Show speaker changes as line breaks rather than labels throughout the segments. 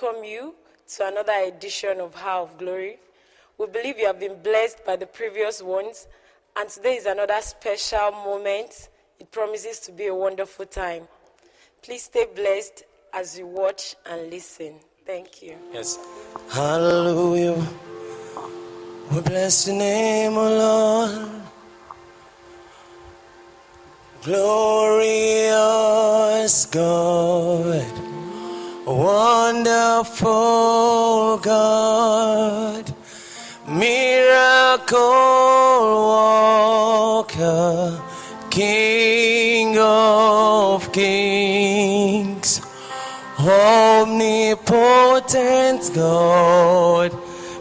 welcome you to another edition of Hour of Glory. We believe you have been blessed by the previous ones, and today is another special moment. It promises to be a wonderful time. Please stay blessed as you watch and listen. Thank you.
Yes. Hallelujah. We bless your name, O Lord. Glorious God, wonderful God, miracle worker, King of kings, omnipotent God,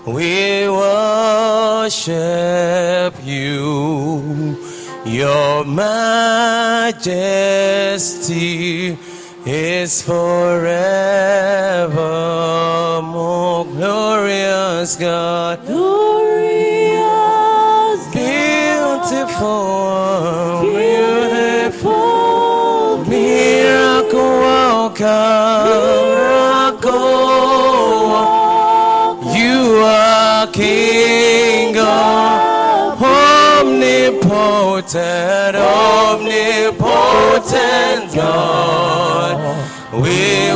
we worship you. Your majesty is forevermore. Glorious God,
glorious
beautiful, beautiful, miracle worker, you are King of omnipotent God, we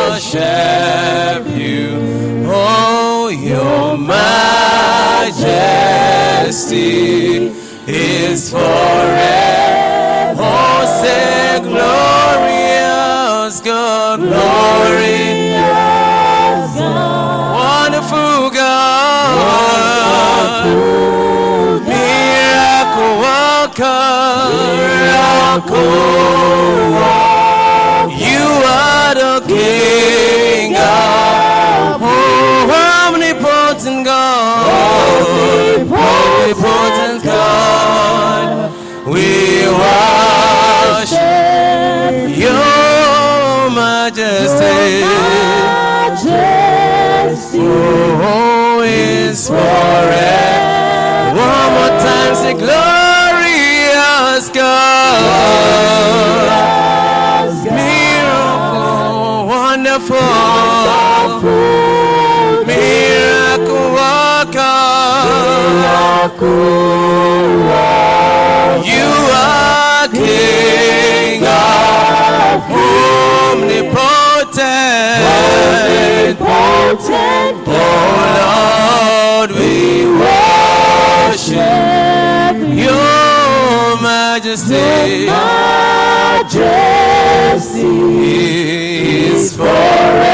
worship you. Oh, your majesty is forever. Oh, say glorious God, glorious God, wonderful God, miracle worker, you are the King of omnipotent God, omnipotent God, we worship your majesty. Oh, is forever. One more time, say glorious God, miracle, wonderful, miracle worker, you are King of omnipotent, oh Lord, we worship your majesty. Is forevermore.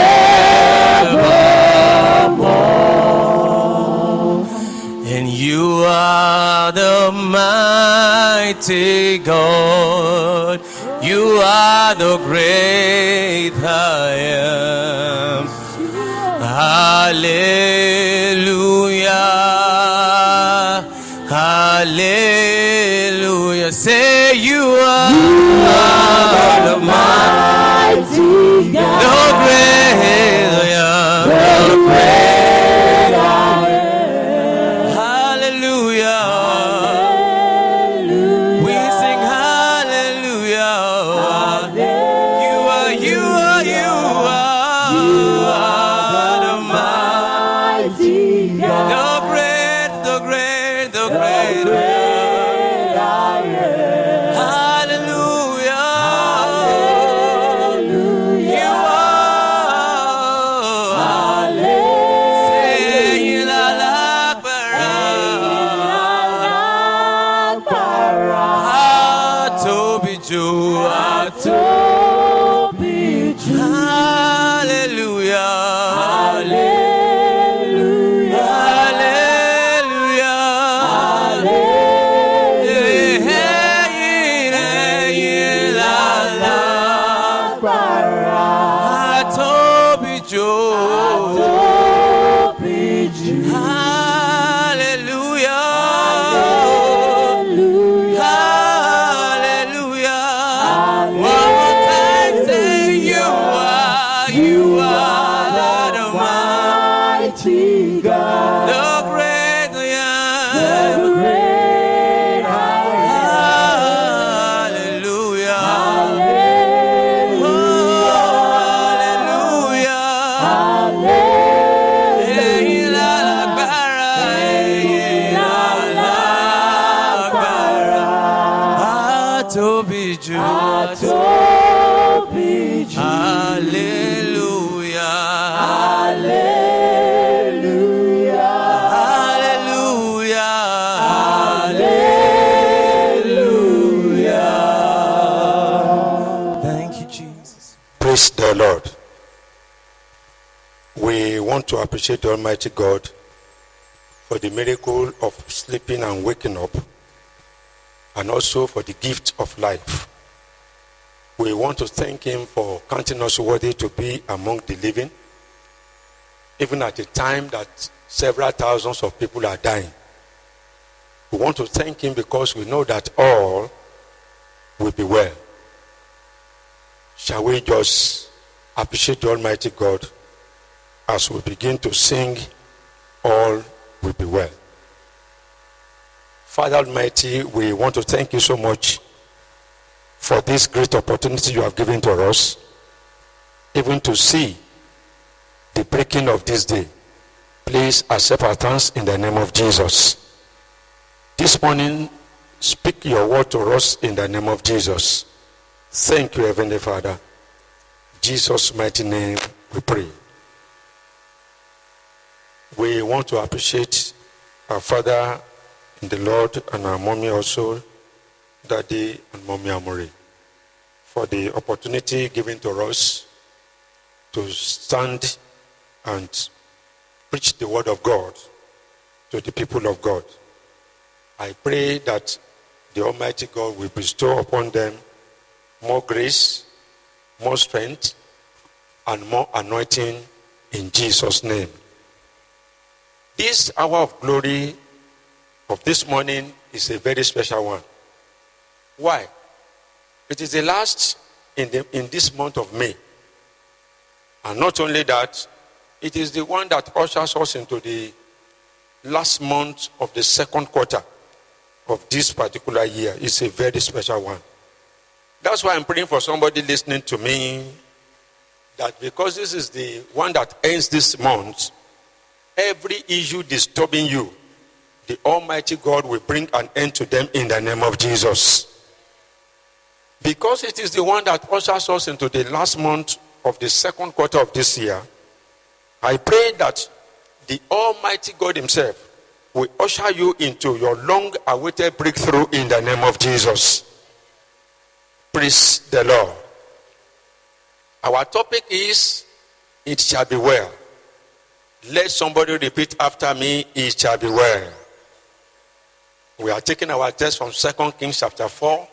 And you are the mighty God. You are the great I am. Hallelujah. Hallelujah. Say you are the mighty God, the great I am, the great I am. Hallelujah. We sing hallelujah. You are the mighty God, the great I am. Hallelujah. You are. Say la la bara. Toby Joe. Hallelujah. Hallelujah. Atobi Ju.
Atobi Ju.
Hallelujah.
Hallelujah.
Hallelujah.
Hallelujah.
Thank you, Jesus.
Praise the Lord. We want to appreciate the Almighty God for the miracle of sleeping and waking up, and also for the gift of life. We want to thank Him for counting us worthy to be among the living, even at a time that several thousands of people are dying. We want to thank Him because we know that all will be well. Shall we just appreciate the Almighty God as we begin to sing, All Will Be Well. Father Almighty, we want to thank you so much for this great opportunity you have given to us, even to see the breaking of this day. Please accept our thanks in the name of Jesus. This morning, speak your word to us in the name of Jesus. Thank you, Heavenly Father. In Jesus' mighty name we pray. We want to appreciate our Father in the Lord and our mommy also, Daddy and Mommy Amore, for the opportunity given to us to stand and preach the word of God to the people of God. I pray that the Almighty God will bestow upon them more grace, more strength, and more anointing in Jesus' name. This hour of glory of this morning is a very special one. Why? It is the last in this month of May. And not only that, it is the one that ushers us into the last month of the second quarter of this particular year. It's a very special one. That's why I'm praying for somebody listening to me, that because this is the one that ends this month, every issue disturbing you, the Almighty God will bring an end to them in the name of Jesus. Because it is the one that ushers us into the last month of the second quarter of this year, I pray that the Almighty God Himself will usher you into your long-awaited breakthrough in the name of Jesus. Praise the Lord. Our topic is, It shall be well. Let somebody repeat after me, It shall be well. We are taking our text from 2 Kings chapter 4,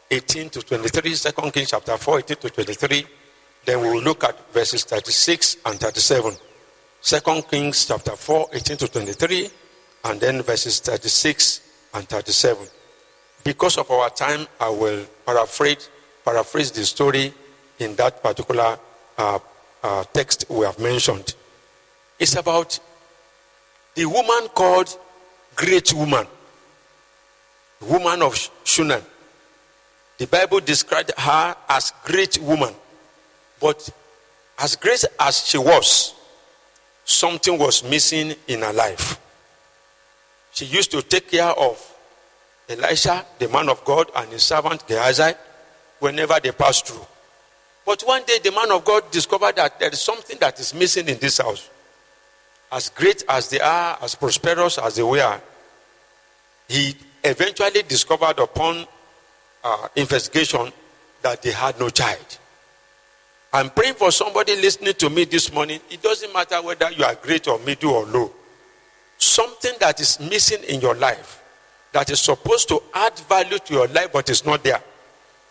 18 to 23. 2 Kings chapter 4, 18 to 23. Then we will look at verses 36 and 37. 2 Kings chapter 4, 18 to 23. And then verses 36 and 37. Because of our time, I will paraphrase the story in that particular text we have mentioned. It's about the woman called Great Woman, woman of Shunem. The Bible described her as great woman. But as great as she was, something was missing in her life. She used to take care of Elisha, the man of God, and his servant Gehazi whenever they passed through. But one day the man of God discovered that there is something that is missing in this house. As great as they are, as prosperous as they were, he eventually discovered upon investigation that they had no child. I'm praying for somebody listening to me this morning. It doesn't matter whether you are great or middle or low. Something that is missing in your life that is supposed to add value to your life but is not there.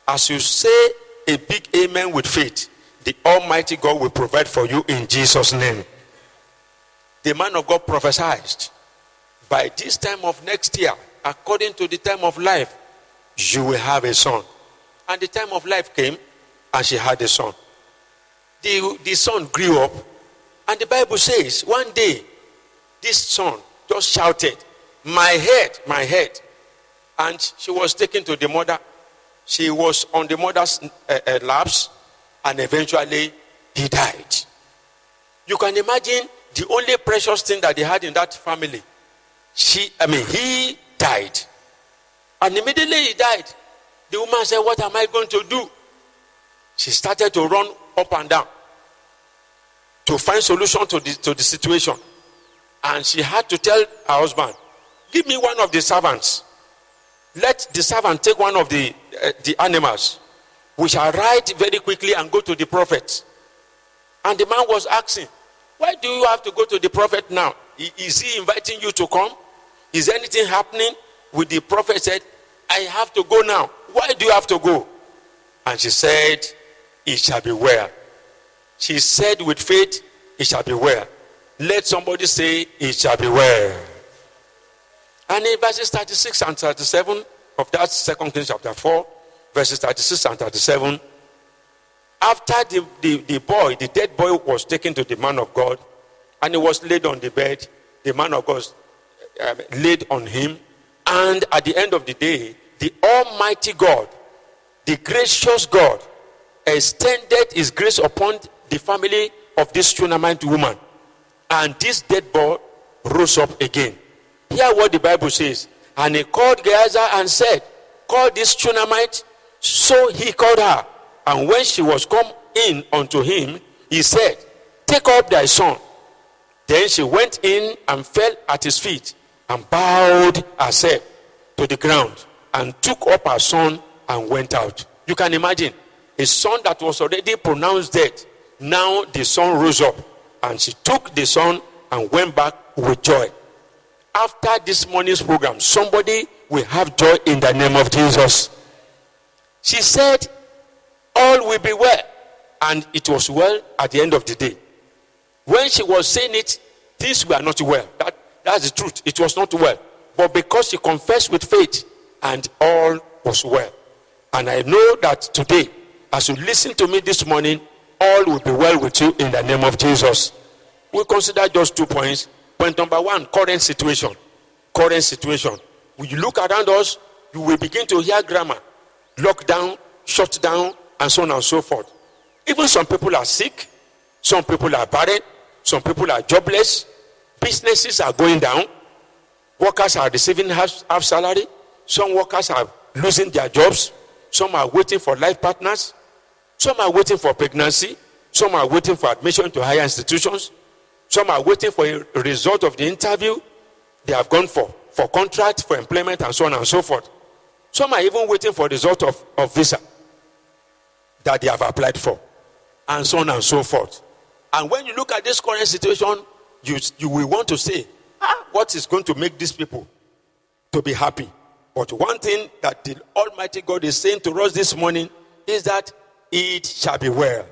As you say a big amen with faith, the Almighty God will provide for you in Jesus' name. The man of God prophesied, by this time of next year, according to the time of life, you will have a son. And the time of life came, and she had a son. The son grew up, and the Bible says, one day, this son just shouted, my head, my head. And she was taken to the mother. She was on the mother's laps, and eventually he died. You can imagine the only precious thing that they had in that family. He died. And immediately he died, The woman said, what am I going to do? She started to run up and down to find solution to the situation. And she had to tell her husband, give me one of the servants. Let the servant take one of the animals. We shall ride very quickly and go to the prophet. And the man was asking, why do you have to go to the prophet now? Is he inviting you to come? Is anything happening? With the prophet said, I have to go now. Why do you have to go? And she said, it shall be well. She said with faith, it shall be well. Let somebody say, it shall be well. And in verses 36 and 37 of that 2 Kings chapter 4, verses 36 and 37, after the dead boy was taken to the man of God, and he was laid on the bed, the man of God laid on him, and at the end of the day, the Almighty God, the gracious God, extended his grace upon the family of this Shunammite woman. And this dead boy rose up again. Hear what the Bible says. And he called Gehazi and said, call this Shunammite. So he called her. And when she was come in unto him, he said, take up thy son. Then she went in and fell at his feet and bowed herself to the ground and took up her son and went out. You can imagine a son that was already pronounced dead. Now the son rose up and she took the son and went back with joy. After this morning's program, somebody will have joy in the name of Jesus. She said, all will be well. And it was well at the end of the day. When she was saying it, things were not well. That's the truth. It was not well. But because she confessed with faith, and all was well. And I know that today, as you listen to me this morning, all will be well with you in the name of Jesus. We consider just 2 points. Point number 1, current situation. Current situation. When you look around us, you will begin to hear grammar. Lockdown, shut down, and so on and so forth. Even some people are sick. Some people are barren. Some people are jobless. Businesses are going down. Workers are receiving half salary. Some workers are losing their jobs. Some are waiting for life partners. Some are waiting for pregnancy. Some are waiting for admission to higher institutions. Some are waiting for a result of the interview they have gone for contract, for employment, and so on and so forth. Some are even waiting for the result of visa that they have applied for, and so on and so forth. And when you look at this current situation, you will want to say, what is going to make these people to be happy? But one thing that the Almighty God is saying to us this morning is that it shall be well.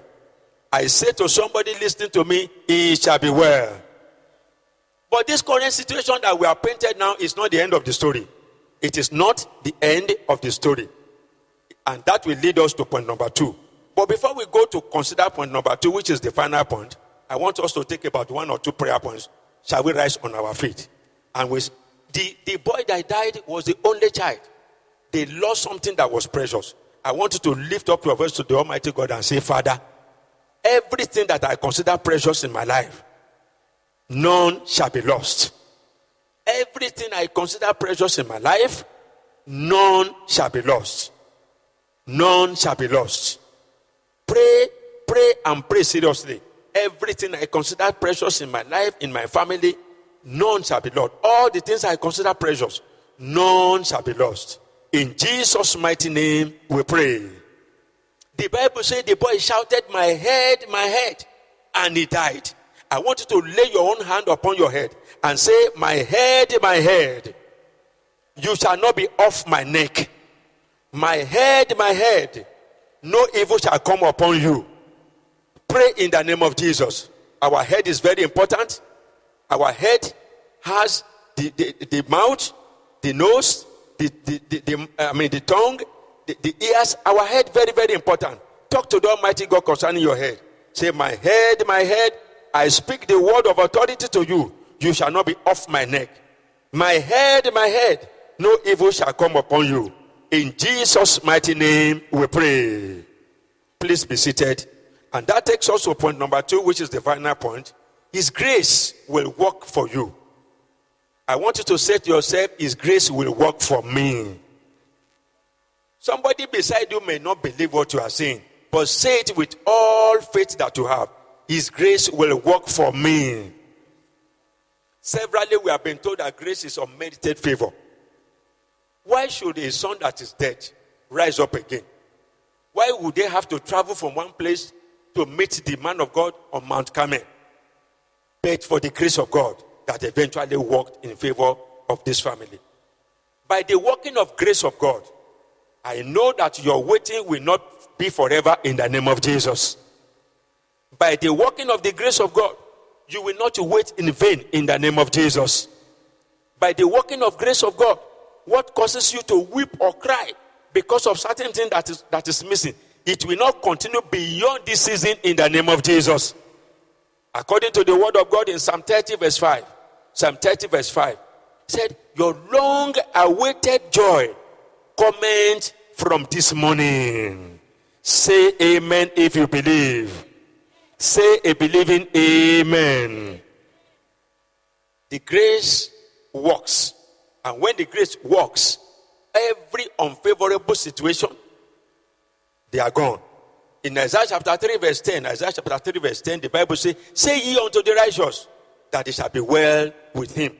I say to somebody listening to me, it shall be well. But this current situation that we are painted now is not the end of the story. It is not the end of the story. And that will lead us to point number 2. But before we go to consider point number 2, which is the final point, I want us to take about 1 or 2 prayer points. Shall we rise on our feet? And the boy that died was the only child. They lost something that was precious. I want you to lift up your voice to the Almighty God and say, Father, everything that I consider precious in my life, none shall be lost. Everything I consider precious in my life, none shall be lost. None shall be lost. Pray and pray seriously. Everything I consider precious in my life, in my family, none shall be lost. All the things I consider precious, none shall be lost. In Jesus' mighty name we pray. The Bible says the boy shouted, my head, and he died. I want you to lay your own hand upon your head and say, my head, you shall not be off my neck. My head, no evil shall come upon you. Pray in the name of Jesus. Our head is very important. Our head has the mouth, the nose, the tongue, the ears. Our head, very, very important. Talk to the Almighty God concerning your head. Say, my head, I speak the word of authority to you. You shall not be off my neck. My head, no evil shall come upon you. In Jesus' mighty name we pray. Please be seated. And that takes us to point number 2, which is the final point. His grace will work for you. I want you to say to yourself, His grace will work for me. Somebody beside you may not believe what you are saying, but say it with all faith that you have. His grace will work for me. Severally, we have been told that grace is unmerited favor. Why should a son that is dead rise up again? Why would they have to travel from one place to meet the man of God on Mount Carmel? But for the grace of God that eventually worked in favor of this family. By the working of grace of God, I know that your waiting will not be forever in the name of Jesus. By the working of the grace of God, you will not wait in vain in the name of Jesus. By the working of grace of God, what causes you to weep or cry because of certain thing that is missing, it will not continue beyond this season in the name of Jesus. According to the word of God in Psalm 30 verse 5, Psalm 30 verse 5 said, your long awaited joy cometh from this morning. Say amen if you believe. Say a believing amen. The grace works. And when the grace works, every unfavorable situation, they are gone. In Isaiah chapter 3 verse 10, the Bible says, say ye unto the righteous, that it shall be well with him.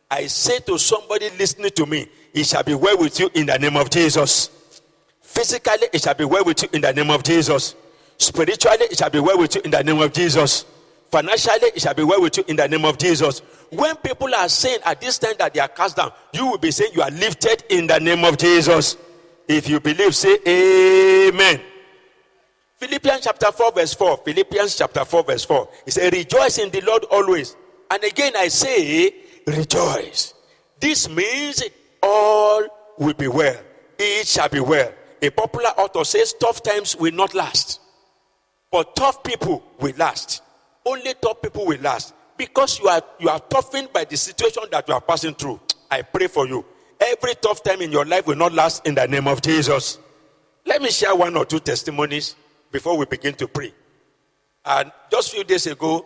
I say to somebody listening to me, it shall be well with you in the name of Jesus. Physically, it shall be well with you in the name of Jesus. Spiritually, it shall be well with you in the name of Jesus. Financially, it shall be well with you in the name of Jesus. When people are saying at this time that they are cast down, you will be saying you are lifted in the name of Jesus. If you believe, say amen. Philippians chapter 4 verse 4. Philippians chapter 4 verse 4. It says, rejoice in the Lord always. And again I say, rejoice. This means all will be well. It shall be well. A popular author says, tough times will not last. But tough people will last. Only tough people will last. Because you are toughened by the situation that you are passing through. I pray for you. Every tough time in your life will not last in the name of Jesus. Let me share one or two testimonies before we begin to pray. And just a few days ago,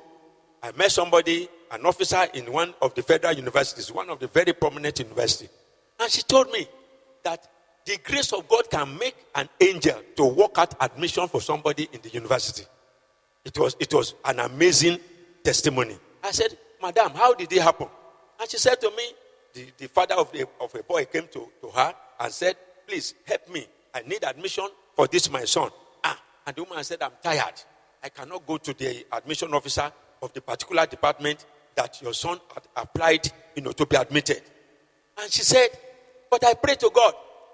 I met somebody, an officer in one of the federal universities, one of the very prominent universities. And she told me that the grace of God can make an angel to work out admission for somebody in the university. It was an amazing testimony. I said, Madam, how did it happen? And she said to me, the father of a boy came to her and said, please help me. I need admission for this my son. And the woman said, I'm tired. I cannot go to the admission officer of the particular department that your son had applied, to be admitted. And she said, but I pray to God.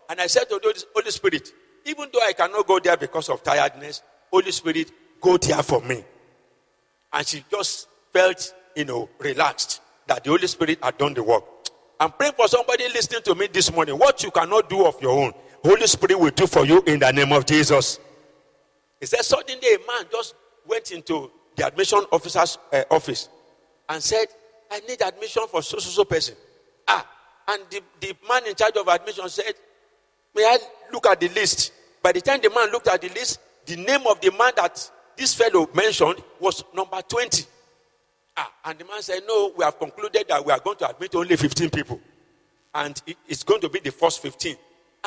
And I said to the Holy Spirit, even though I cannot go there because of tiredness, Holy Spirit, go there for me. And she just felt, relaxed that the Holy Spirit had done the work. I'm praying for somebody listening to me this morning. What you cannot do of your own, Holy Spirit will do for you in the name of Jesus. He said, suddenly a man just went into the admission officer's office and said, I need admission for so person. And the man in charge of admission said, may I look at the list? By the time the man looked at the list, the name of the man that this fellow mentioned was number 20. And the man said, no, we have concluded that we are going to admit only 15 people. And it's going to be the first 15.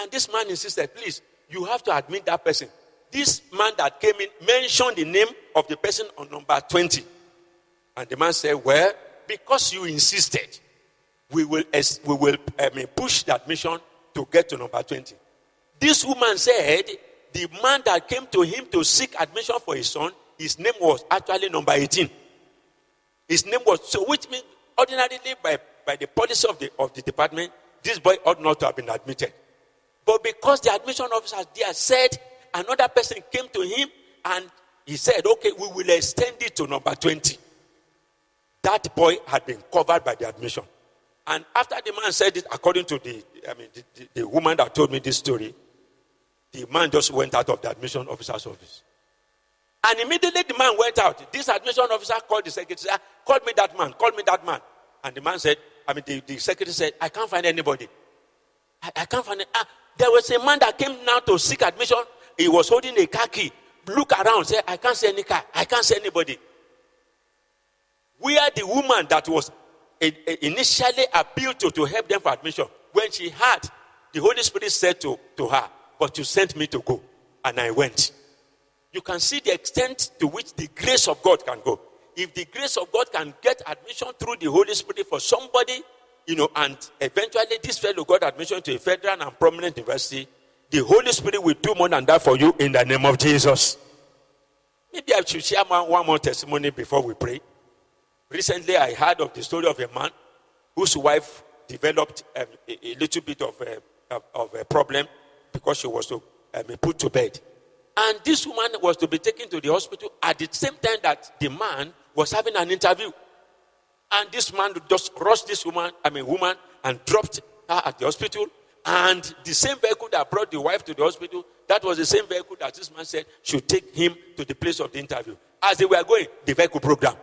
And this man insisted, please, you have to admit that person. This man that came in mentioned the name of the person on number 20. And the man said, well, because you insisted, we will push the admission to get to number 20. This woman said, the man that came to him to seek admission for his son, his name was actually number 18. His name was, so which means ordinarily by the policy of the department, this boy ought not to have been admitted. But because the admission officer there said, another person came to him and he said, okay, we will extend it to number 20. That boy had been covered by the admission. And after the man said it, according to the woman that told me this story, the man just went out of the admission officer's office. And immediately the man went out. This admission officer called the secretary, said, call me that man. And the man said, the secretary said, I can't find anybody. I can't find it. There was a man that came now to seek admission. He was holding a car key. Look around, say, I can't see any car. I can't see anybody. Where the woman that was initially appealed to help them for admission, when she had, the Holy Spirit said to her,
but you sent me to go. And I went. You can see the extent to which the grace of God can go. If the grace of God can get admission through the Holy Spirit for somebody, and eventually this fellow got admission to a federal and prominent university, the Holy Spirit will do more than that for you in the name of Jesus. Maybe I should share one more testimony before we pray. Recently, I heard of the story of a man whose wife developed a little bit of a problem because she was put to bed. And this woman was to be taken to the hospital at the same time that the man was having an interview. And this man just rushed this woman and dropped her at the hospital. And the same vehicle that brought the wife to the hospital, that was the same vehicle that this man said should take him to the place of the interview. As they were going, the vehicle broke down.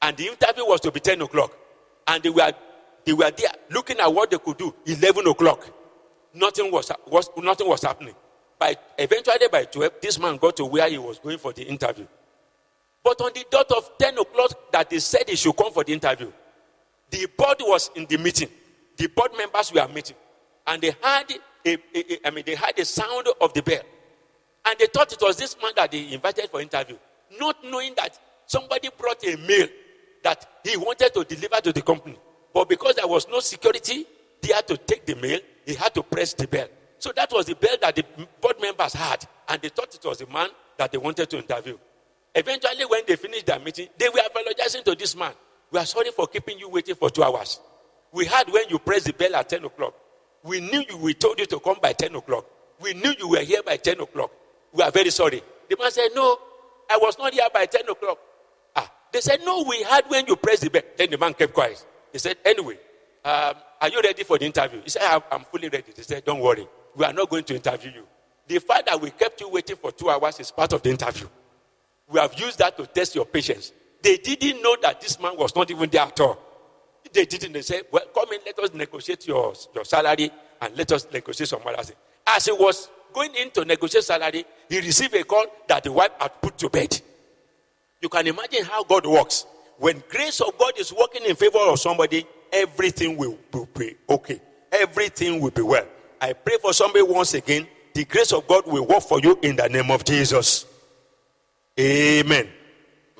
And the interview was to be 10 o'clock. And they were there looking at what they could do, 11 o'clock. Nothing was happening. Eventually by 12, this man got to where he was going for the interview. But on the dot of 10 o'clock that they said he should come for the interview, the board was in the meeting. The board members were meeting. And they heard the sound of the bell. And they thought it was this man that they invited for interview, not knowing that somebody brought a mail that he wanted to deliver to the company. But because there was no security there to take the mail, he had to press the bell. So that was the bell that the board members had, and they thought it was the man that they wanted to interview. Eventually, when they finished their meeting, they were apologizing to this man. We are sorry for keeping you waiting for 2 hours. We heard when you pressed the bell at 10 o'clock. We knew you. We told you to come by 10 o'clock. We knew you were here by 10 o'clock. We are very sorry. The man said, no, I was not here by 10 o'clock. They said, no, we heard when you pressed the bell. Then the man kept quiet. He said, anyway, are you ready for the interview? He said, I'm fully ready. They said, don't worry. We are not going to interview you. The fact that we kept you waiting for 2 hours is part of the interview. We have used that to test your patience. They didn't know that this man was not even there at all. They didn't. They said, well, come in, let us negotiate your salary and let us negotiate some other thing. As he was going in to negotiate salary, he received a call that the wife had put to bed. You can imagine how God works. When grace of God is working in favor of somebody, everything will be okay. Everything will be well. I pray for somebody once again. The grace of God will work for you in the name of Jesus. Amen.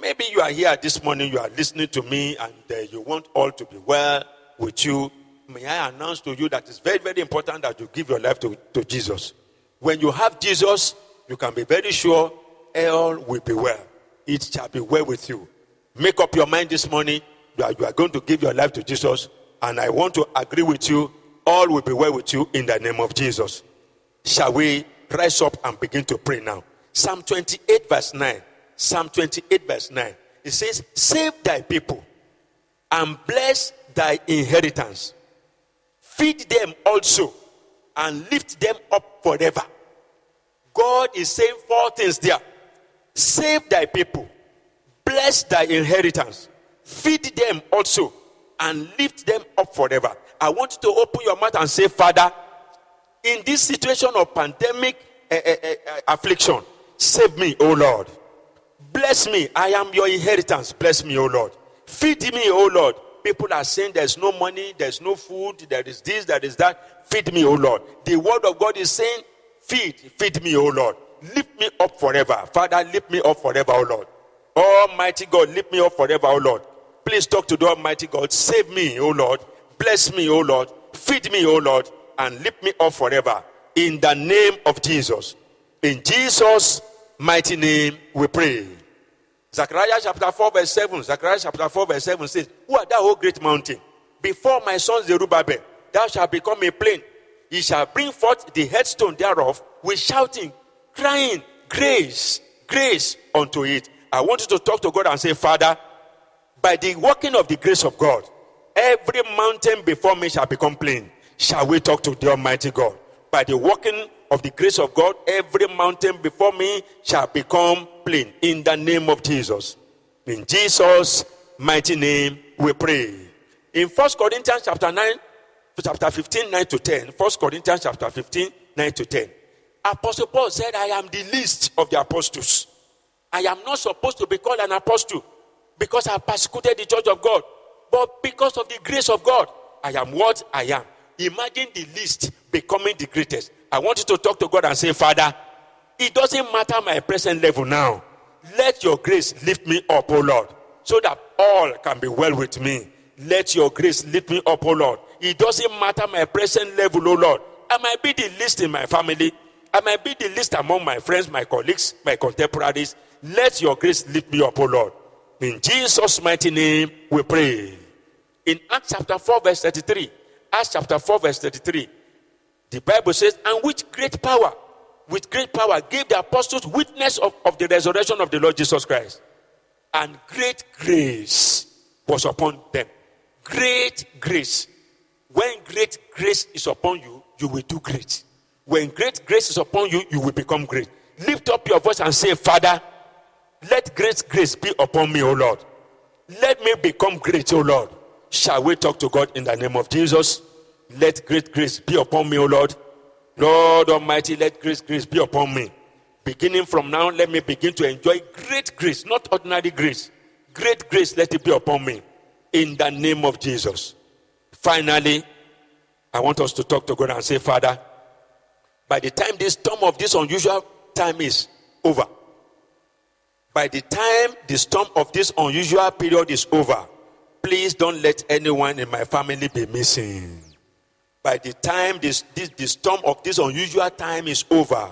Maybe you are here this morning, you are listening to me, and you want all to be well with you. May I announce to you that it's very, very important that you give your life to Jesus. When you have Jesus, you can be very sure all will be well. It shall be well with you. Make up your mind this morning. You are going to give your life to Jesus. And I want to agree with you. All will be well with you in the name of Jesus. Shall we rise up and begin to pray now? Psalm 28 verse 9. Psalm 28 verse 9. It says, save thy people and bless thy inheritance. Feed them also and lift them up forever. God is saying 4 things there. Save thy people, bless thy inheritance, feed them also, and lift them up forever. I want you to open your mouth and say, Father, in this situation of pandemic affliction, save me, O Lord. Bless me, I am your inheritance. Bless me, O Lord. Feed me, O Lord. People are saying there's no money, there's no food, there is this, there is that. Feed me, O Lord. The word of God is saying, feed me, O Lord. Lift me up forever. Father, lift me up forever, O Lord. Almighty God, lift me up forever, O Lord. Please talk to the Almighty God. Save me, O Lord. Bless me, O Lord. Feed me, O Lord. And lift me up forever. In the name of Jesus. In Jesus' mighty name we pray. Zechariah chapter 4 verse 7. Zechariah chapter 4 verse 7 says, who art thou, O great mountain? Before my son Zerubbabel, thou shalt become a plain. He shall bring forth the headstone thereof with shouting, crying, grace, grace unto it. I want you to talk to God and say, Father, by the working of the grace of God, every mountain before me shall become plain. Shall we talk to the Almighty God? By the working of the grace of God, every mountain before me shall become plain. In the name of Jesus. In Jesus' mighty name we pray. In 1 Corinthians chapter 15, 9 to 10. 1 Corinthians chapter 15, 9 to 10. Apostle Paul said, I am the least of the apostles. I am not supposed to be called an apostle because I persecuted the church of God. But because of the grace of God, I am what I am. Imagine the least becoming the greatest. I want you to talk to God and say, Father, it doesn't matter my present level now. Let your grace lift me up, O Lord, so that all can be well with me. Let your grace lift me up, O Lord. It doesn't matter my present level, O Lord. I might be the least in my family. I might be the least among my friends, my colleagues, my contemporaries. Let your grace lift me up, O Lord. In Jesus' mighty name, we pray. In Acts chapter 4, verse 33, Acts chapter 4, verse 33, the Bible says, and with great power gave the apostles witness of the resurrection of the Lord Jesus Christ. And great grace was upon them. Great grace. When great grace is upon you, you will do great. When great grace is upon you, you will become great. Lift up your voice and say, Father, let great grace be upon me, O Lord. Let me become great, O Lord. Shall we talk to God in the name of Jesus? Let great grace be upon me, O Lord. Lord Almighty, let great grace be upon me. Beginning from now, let me begin to enjoy great grace, not ordinary grace. Great grace, let it be upon me. In the name of Jesus. Finally, I want us to talk to God and say, Father, by the time this storm of this unusual time is over, by the time the storm of this unusual period is over, please don't let anyone in my family be missing. By the time the storm of this unusual time is over,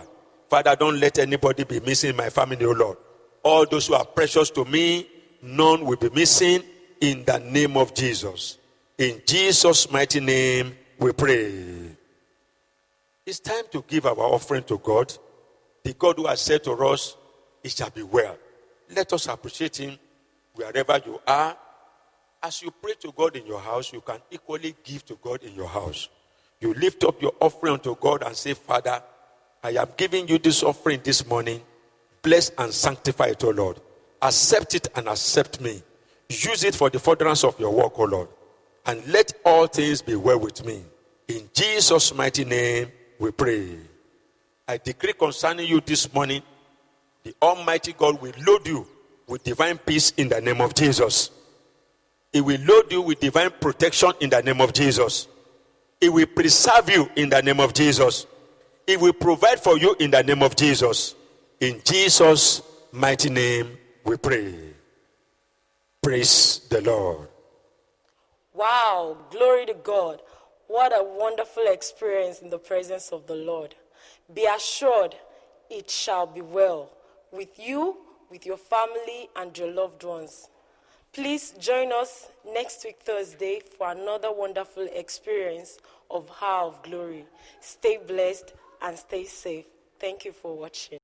Father, don't let anybody be missing in my family, O Lord. All those who are precious to me, none will be missing in the name of Jesus. In Jesus' mighty name, we pray. It's time to give our offering to God. The God who has said to us, it shall be well. Let us appreciate him wherever you are. As you pray to God in your house, you can equally give to God in your house. You lift up your offering to God and say, Father, I am giving you this offering this morning. Bless and sanctify it, O Lord. Accept it and accept me. Use it for the furtherance of your work, O Lord. And let all things be well with me. In Jesus' mighty name, we pray. I decree concerning you this morning, the Almighty God will load you with divine peace in the name of Jesus. He will load you with divine protection in the name of Jesus. He will preserve you in the name of Jesus. He will provide for you in the name of Jesus. In Jesus' mighty name, we pray. Praise the Lord.
Wow, glory to God. What a wonderful experience in the presence of the Lord. Be assured it shall be well with you, with your family, and your loved ones. Please join us next week, Thursday, for another wonderful experience of Hour of Glory. Stay blessed and stay safe. Thank you for watching.